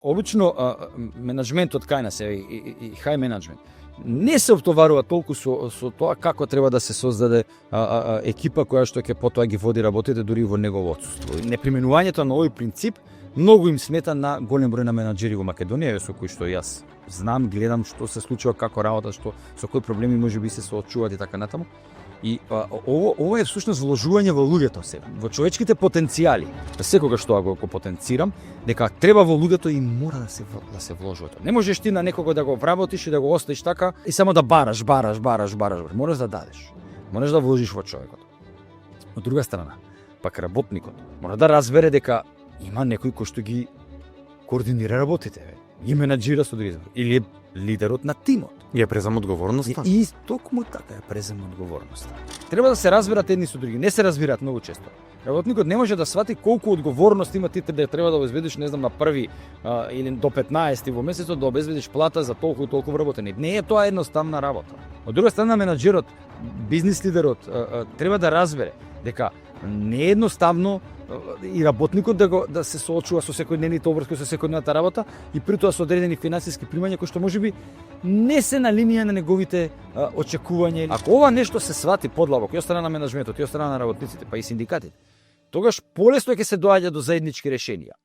Обично менаџментот кај нас и хај менаџмент не се обтоварува толку со тоа како треба да се создаде екипа која што ќе потоа ги води работите дури во негово отсуство. Неприменувањето на овој принцип многу им смета на голем број на менаџери во Македонија, со кои што јас знам, гледам што се случува, како работа, со кои проблеми можеби се соочуваат и така натаму. И ово е всушност вложување во луѓето сега, во човечките потенцијали. Секогаш тоа го потенцирам, дека треба во луѓето и мора да се вложува тоа. Не можеш ти на некого да го вработиш и да го оставиш така и само да бараш. Мораш да дадеш. Мораш да вложиш во човекот. Од друга страна, пак работникот мора да разбере дека има некој кој што ги координира работите, ги менаџира со други, или е лидерот на тимот. И ја презема одговорноста. И токму така ја презема одговорноста. Треба да се разберат едни со други, не се разбираат многу често. Работникот не може да свати колку одговорност има ти да треба да обезбедиш, не знам, на први или до 15 во месецот да обезбедиш плата за толку и толку вработени. Не е тоа едноставна работа. Од друга страна, менаџерот, бизнис лидерот треба да разбере дека не е едноставно и работникот да се соочува со секојдневните обврски со секојдневната работа и при тоа со одредени финансиски примања кои што можеби не се на линија на неговите очекувања. Ако ова нешто се свати подлабоко и од страна на менаџментот и од страна на работниците, па и синдикатите, тогаш полесно ќе се доаѓа до заеднички решенија.